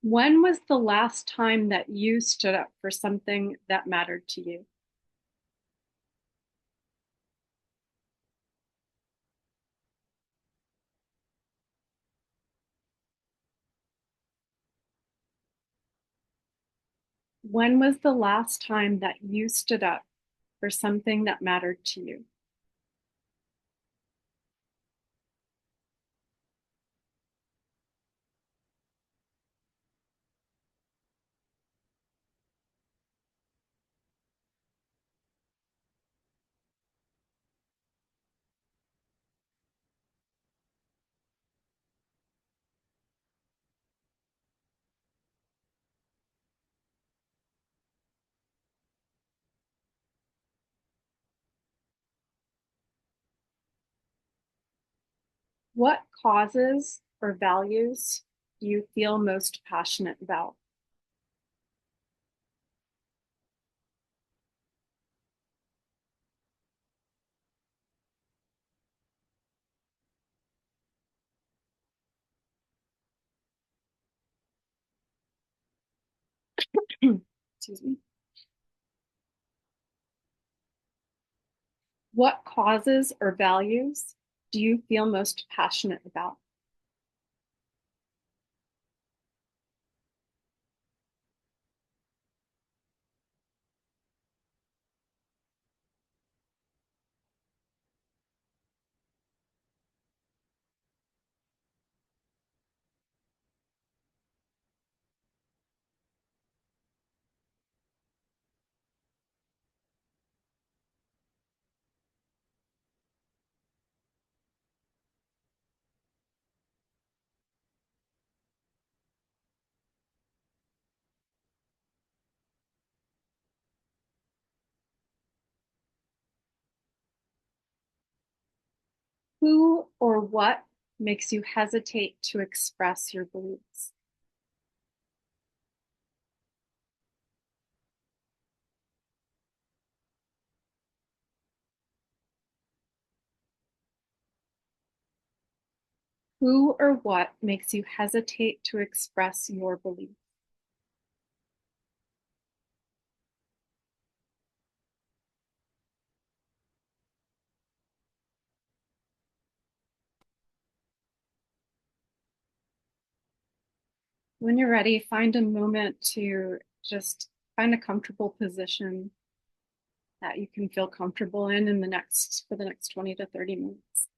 When was the last time that you stood up for something that mattered to you? When was the last time that you stood up for something that mattered to you? What causes or values do you feel most passionate about? Excuse me. What causes or values do you feel most passionate about? Who or what makes you hesitate to express your beliefs? Who or what makes you hesitate to express your beliefs? When you're ready, find a moment to just find a comfortable position that you can feel comfortable in for the next 20 to 30 minutes.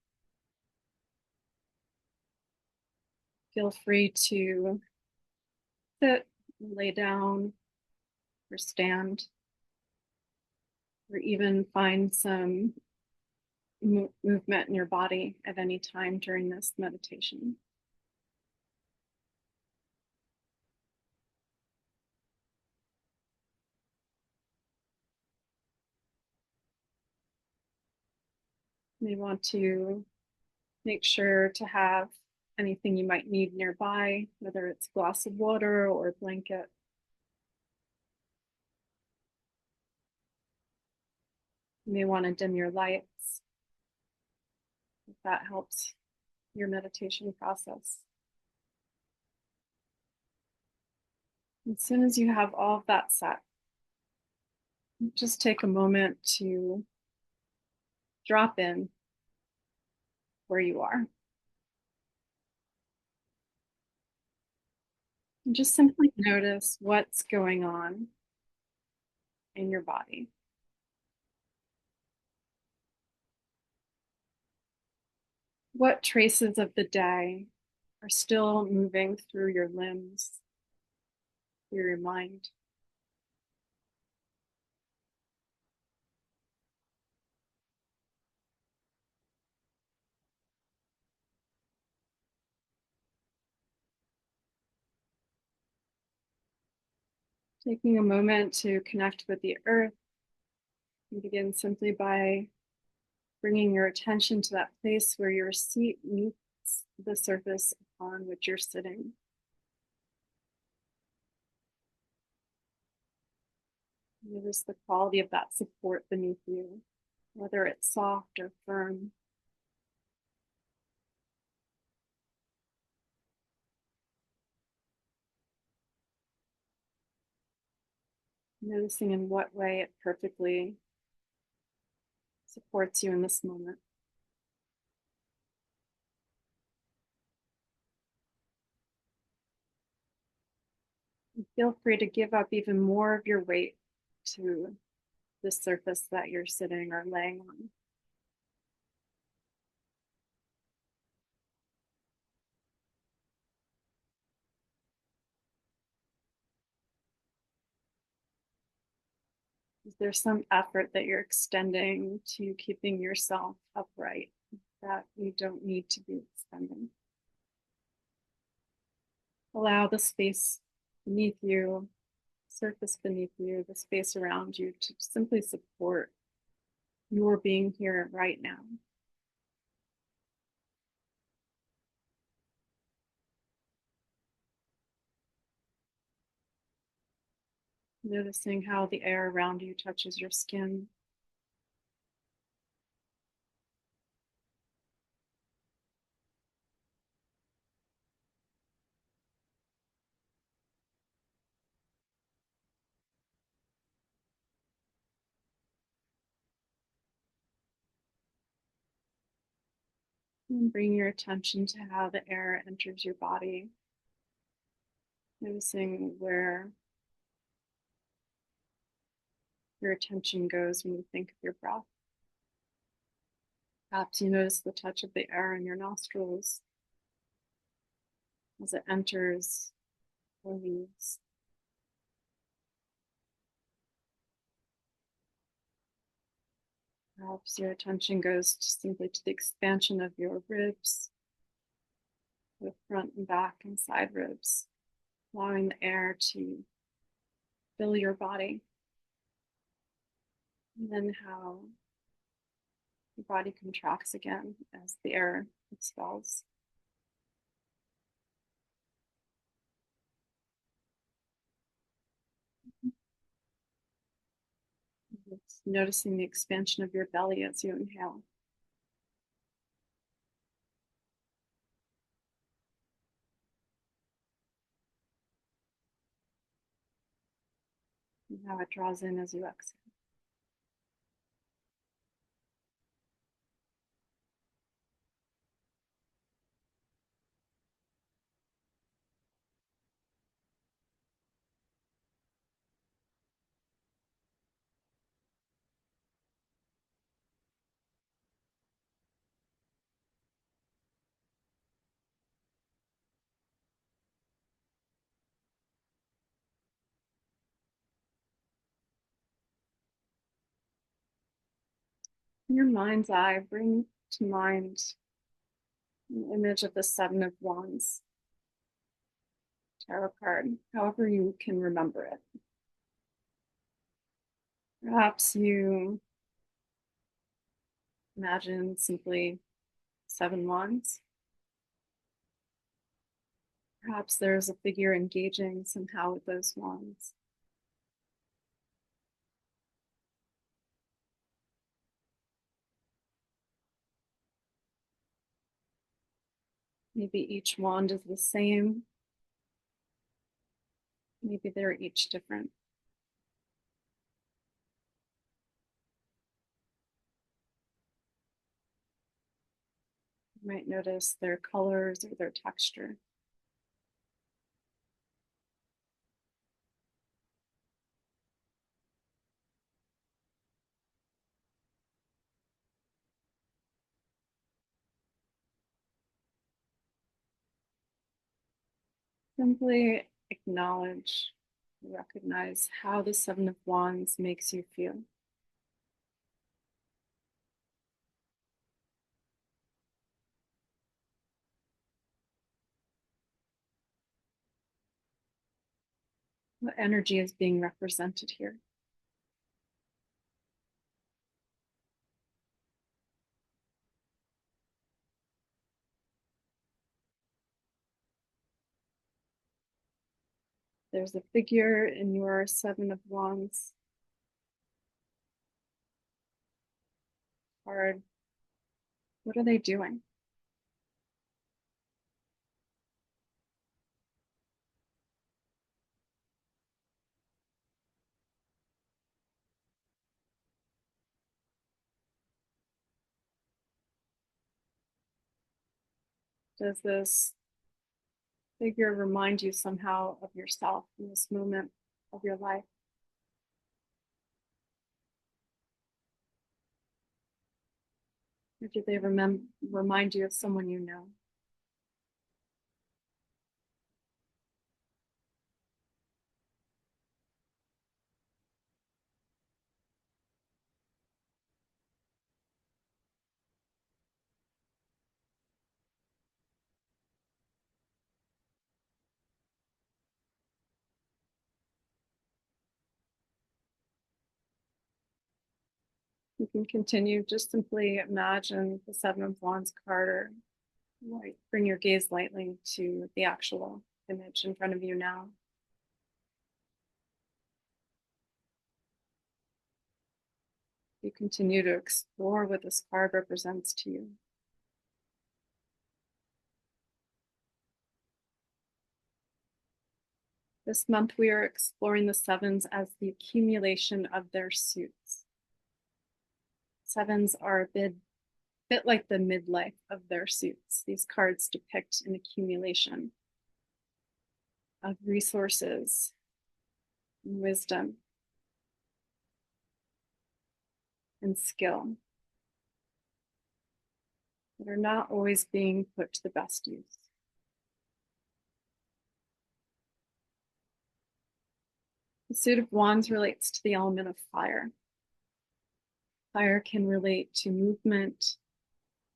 Feel free to sit, lay down, or stand, or even find some movement in your body at any time during this meditation. You may want to make sure to have anything you might need nearby, whether it's a glass of water or a blanket. You may want to dim your lights if that helps your meditation process. As soon as you have all of that set, just take a moment to drop in where you are. And just simply notice what's going on in your body. What traces of the day are still moving through your limbs, through your mind? Taking a moment to connect with the earth, you begin simply by bringing your attention to that place where your seat meets the surface upon which you're sitting. Notice the quality of that support beneath you, whether it's soft or firm. Noticing in what way it perfectly supports you in this moment. And feel free to give up even more of your weight to the surface that you're sitting or laying on. Is there some effort that you're extending to keeping yourself upright that you don't need to be expending? Allow the space beneath you, surface beneath you, the space around you to simply support your being here right now. Noticing how the air around you touches your skin. And bring your attention to how the air enters your body. Noticing where your attention goes when you think of your breath. Perhaps you notice the touch of the air in your nostrils as it enters or leaves. Perhaps your attention goes simply to the expansion of your ribs, the front and back and side ribs, allowing the air to fill your body. And then how your body contracts again as the air expels. It's noticing the expansion of your belly as you inhale. And how it draws in as you exhale. In your mind's eye, bring to mind an image of the Seven of Wands tarot card, however you can remember it. Perhaps you imagine simply 7 wands. Perhaps there's a figure engaging somehow with those wands. Maybe each wand is the same. Maybe they're each different. You might notice their colors or their texture. Simply acknowledge, recognize how the Seven of Wands makes you feel. What energy is being represented here? There's a figure in your Seven of Wands card. What are they doing? Does this figure remind you somehow of yourself in this moment of your life? Or do they remind you of someone you know? You can continue, just simply imagine the Seven of Wands card, or bring your gaze lightly to the actual image in front of you now. You continue to explore what this card represents to you. This month, we are exploring the sevens as the accumulation of their suits. Sevens are a bit like the midlife of their suits. These cards depict an accumulation of resources and wisdom and skill that are not always being put to the best use. The suit of wands relates to the element of fire. Fire can relate to movement,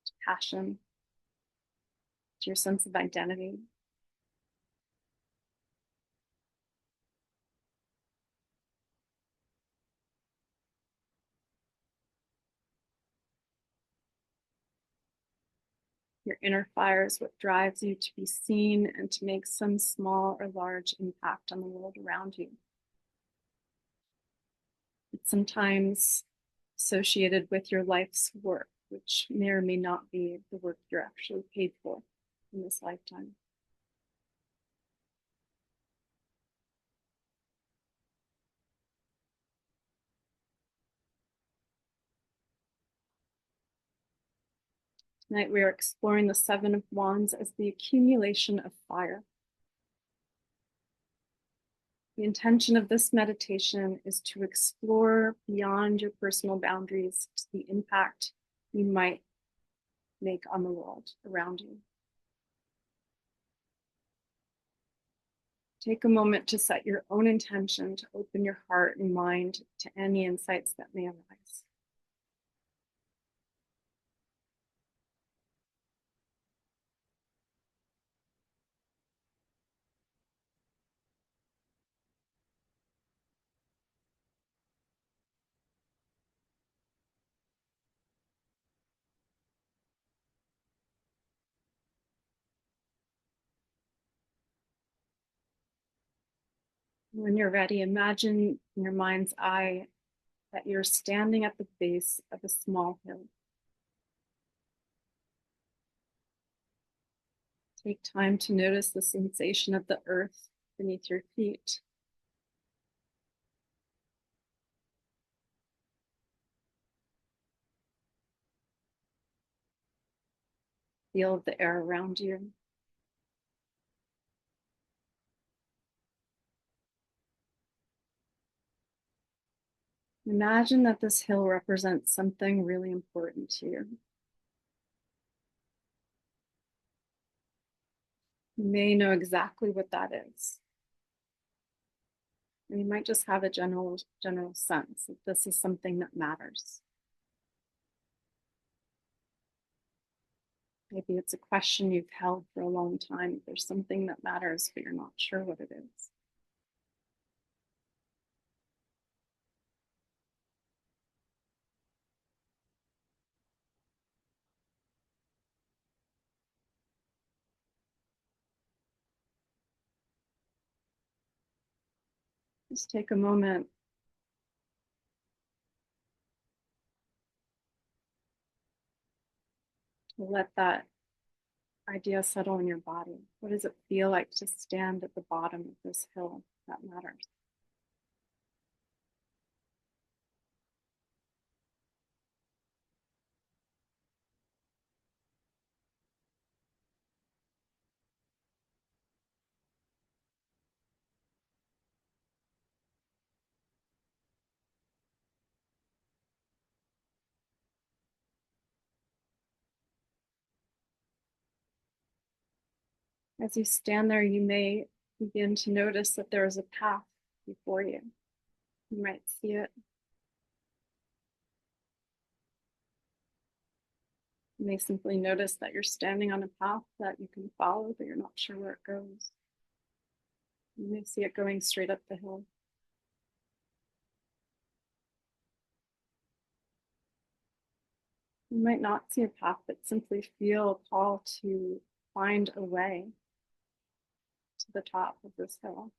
to passion, to your sense of identity. Your inner fire is what drives you to be seen and to make some small or large impact on the world around you. It's sometimes associated with your life's work, which may or may not be the work you're actually paid for in this lifetime. Tonight we are exploring the Seven of Wands as the accumulation of fire. The intention of this meditation is to explore beyond your personal boundaries to the impact you might make on the world around you. Take a moment to set your own intention to open your heart and mind to any insights that may arise. When you're ready, imagine in your mind's eye that you're standing at the base of a small hill. Take time to notice the sensation of the earth beneath your feet. Feel the air around you. Imagine that this hill represents something really important to you. You may know exactly what that is. And you might just have a general sense that this is something that matters. Maybe it's a question you've held for a long time. There's something that matters, but you're not sure what it is. Just take a moment to let that idea settle in your body. What does it feel like to stand at the bottom of this hill that matters? As you stand there, you may begin to notice that there is a path before you. You might see it. You may simply notice that you're standing on a path that you can follow, but you're not sure where it goes. You may see it going straight up the hill. You might not see a path, but simply feel a call to find a way to the top of this hill.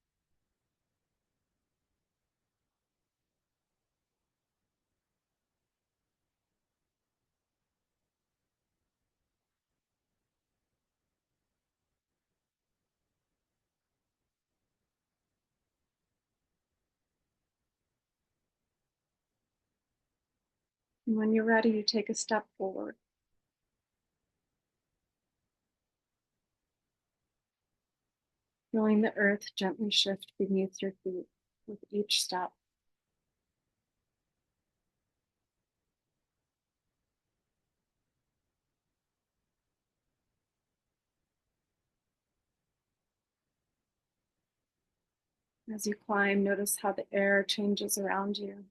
And when you're ready, you take a step forward. Feeling the earth gently shift beneath your feet with each step. As you climb, notice how the air changes around you.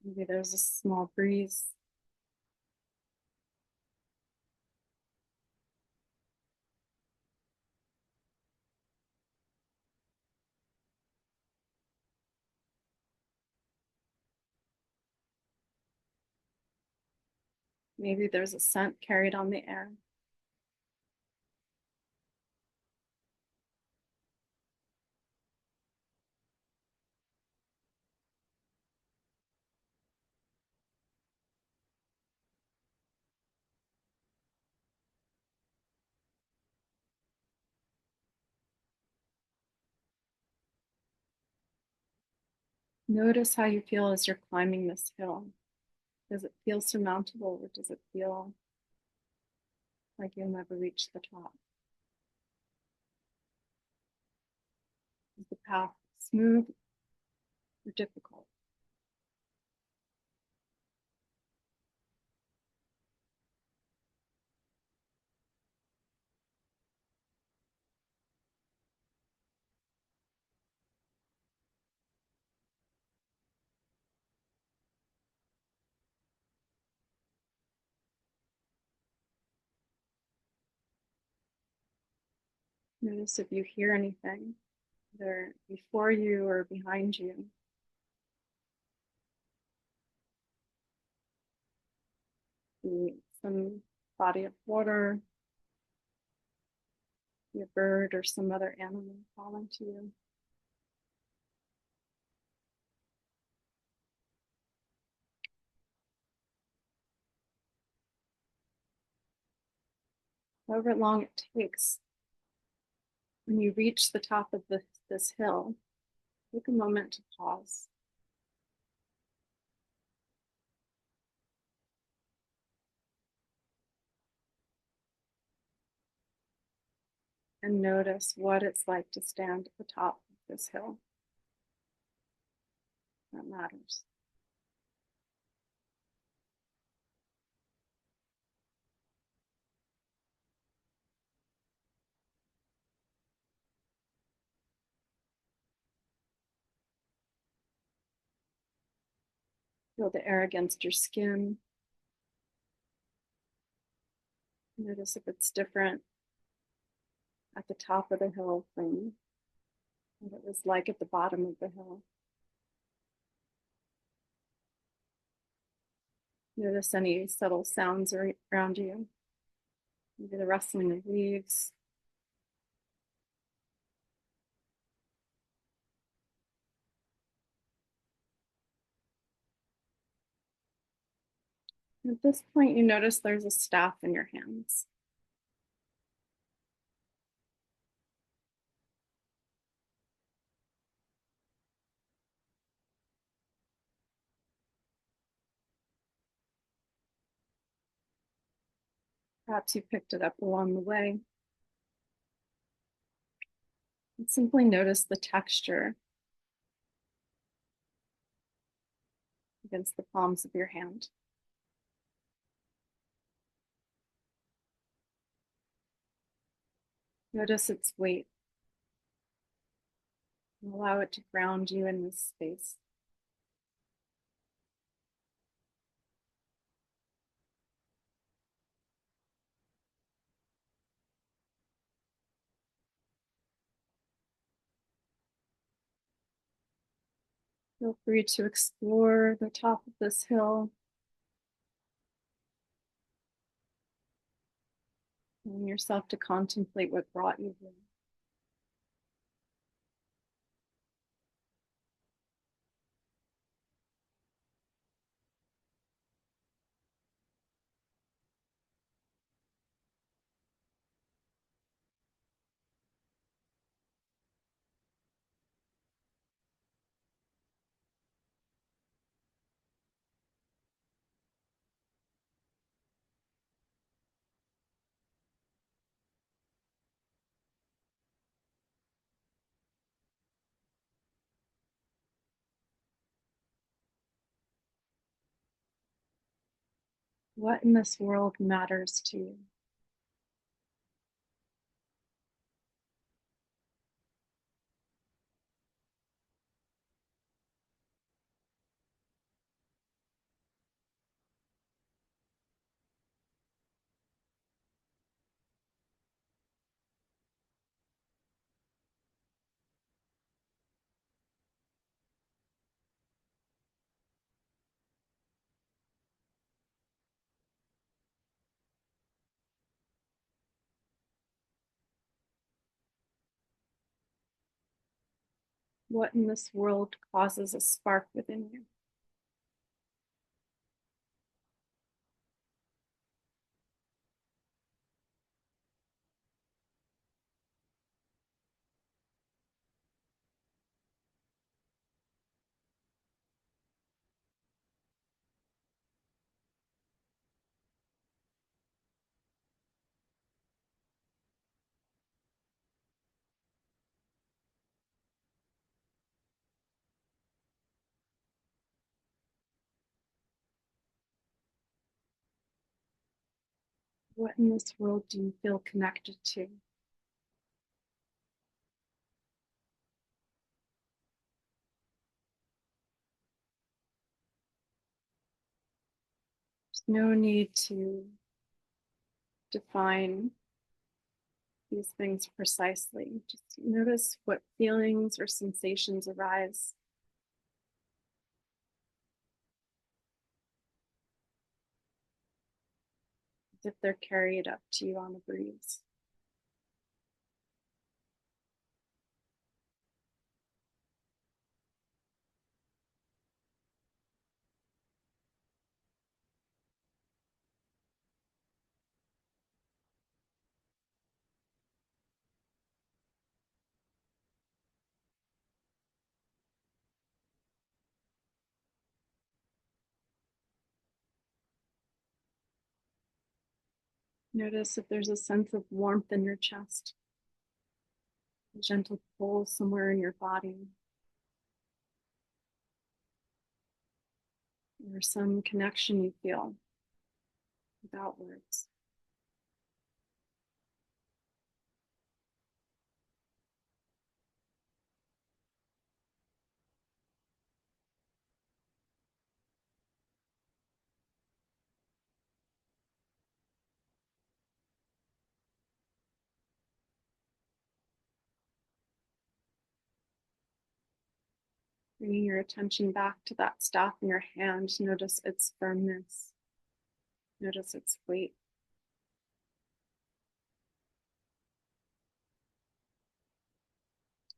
Maybe there's a small breeze. Maybe there's a scent carried on the air. Notice how you feel as you're climbing this hill. Does it feel surmountable, or does it feel like you'll never reach the top? Is the path smooth or difficult? Notice if you hear anything, either before you or behind you. Some body of water, a bird or some other animal calling to you. However long it takes, when you reach the top of this hill, take a moment to pause. And notice what it's like to stand at the top of this hill. That matters. Feel the air against your skin. Notice if it's different at the top of the hill from what it was like at the bottom of the hill. Notice any subtle sounds around you. Maybe the rustling of leaves. At this point, you notice there's a staff in your hands. Perhaps you picked it up along the way. And simply notice the texture against the palms of your hand. Notice its weight and allow it to ground you in this space. Feel free to explore the top of this hill, allowing yourself to contemplate what brought you here. What in this world matters to you? What in this world causes a spark within you? What in this world do you feel connected to? There's no need to define these things precisely. Just notice what feelings or sensations arise, as if they're carried up to you on the breeze. Notice if there's a sense of warmth in your chest, a gentle pull somewhere in your body, or some connection you feel without words. Bringing your attention back to that staff in your hand, notice its firmness, notice its weight.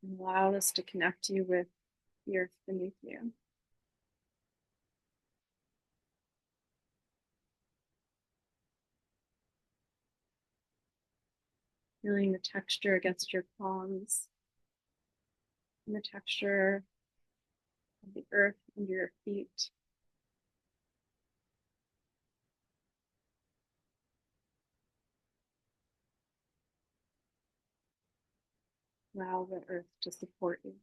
And allow this to connect you with the earth beneath you. Feeling the texture against your palms and the texture of the earth under your feet. Allow the earth to support you.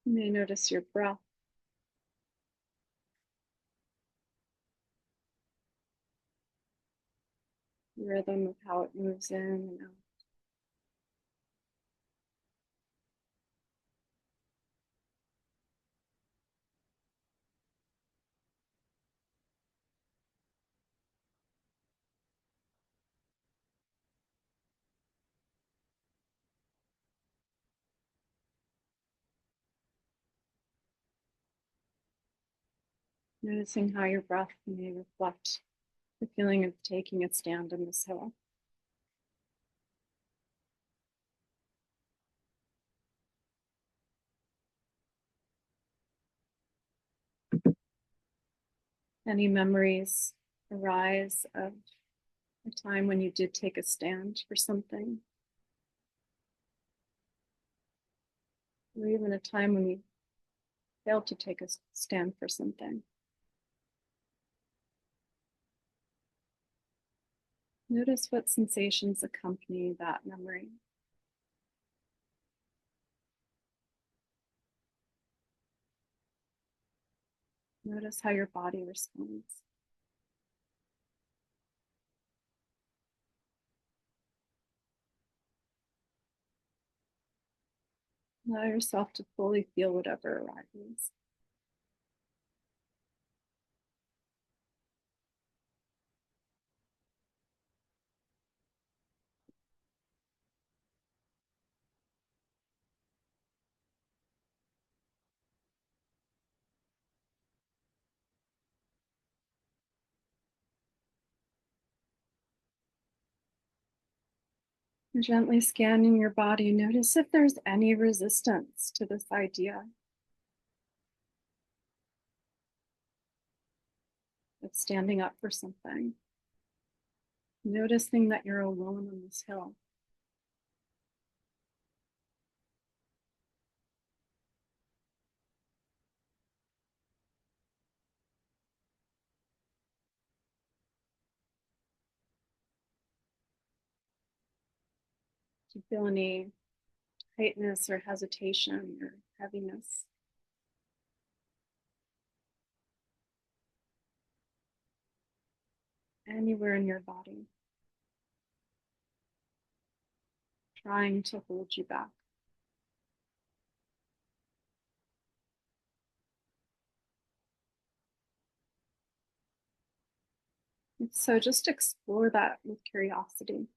You may notice your breath. The rhythm of how it moves in and out. Noticing how your breath may reflect the feeling of taking a stand on this hill. Any memories arise of a time when you did take a stand for something, or even a time when you failed to take a stand for something. Notice what sensations accompany that memory. Notice how your body responds. Allow yourself to fully feel whatever arises. And gently scanning your body, notice if there's any resistance to this idea of standing up for something. Noticing that you're alone on this hill. Do you feel any tightness or hesitation or heaviness? Anywhere in your body, trying to hold you back. And so just explore that with curiosity.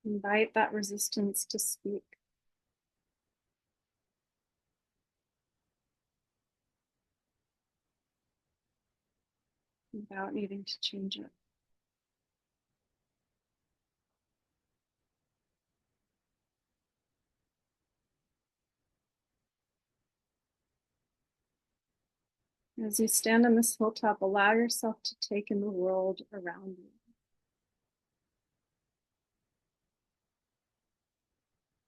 Invite that resistance to speak without needing to change it. As you stand on this hilltop, allow yourself to take in the world around you.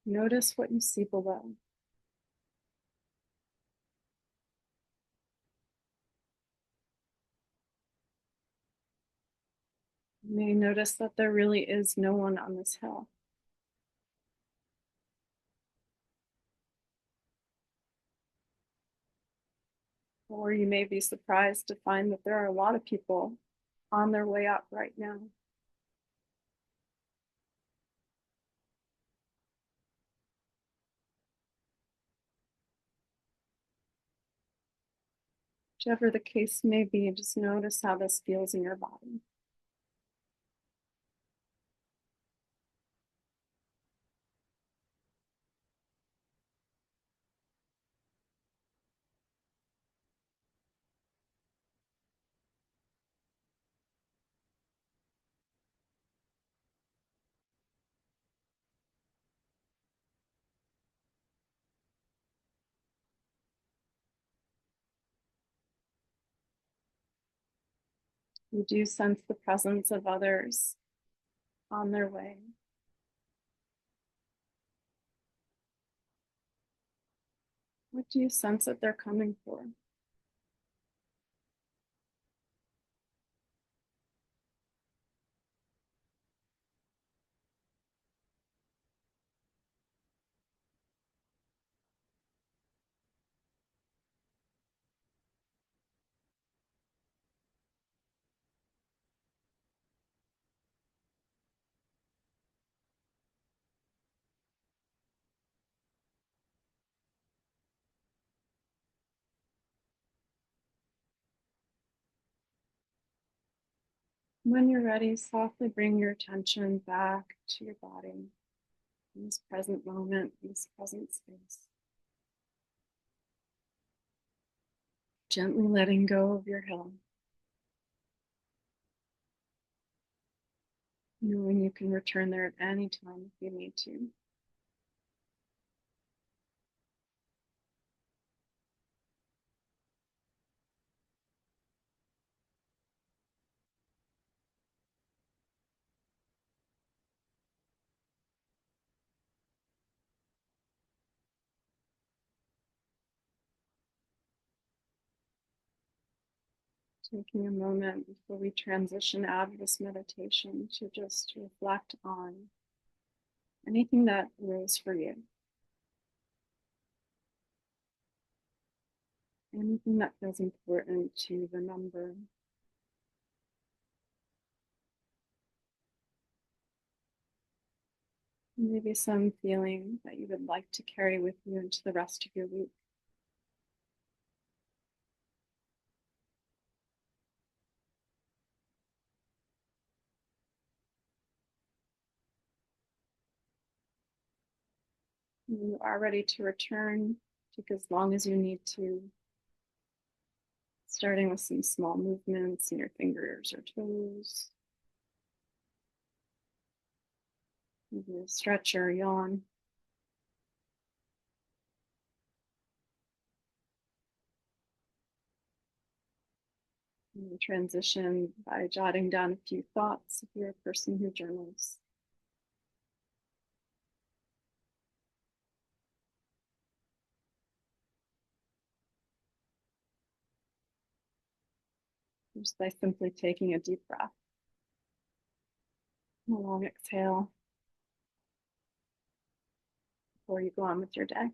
Notice what you see below. You may notice that there really is no one on this hill. Or you may be surprised to find that there are a lot of people on their way up right now. Whichever the case may be, just notice how this feels in your body. You do sense the presence of others on their way. What do you sense that they're coming for? When you're ready, softly bring your attention back to your body in this present moment, in this present space. Gently letting go of your hill, knowing you can return there at any time if you need to. Taking a moment before we transition out of this meditation to just reflect on anything that arose for you. Anything that feels important to remember. Maybe some feeling that you would like to carry with you into the rest of your week. When you are ready to return, take as long as you need to, starting with some small movements in your fingers or toes. Maybe a stretch or a yawn. And transition by jotting down a few thoughts if you're a person who journals. Just by simply taking a deep breath. A long exhale before you go on with your day.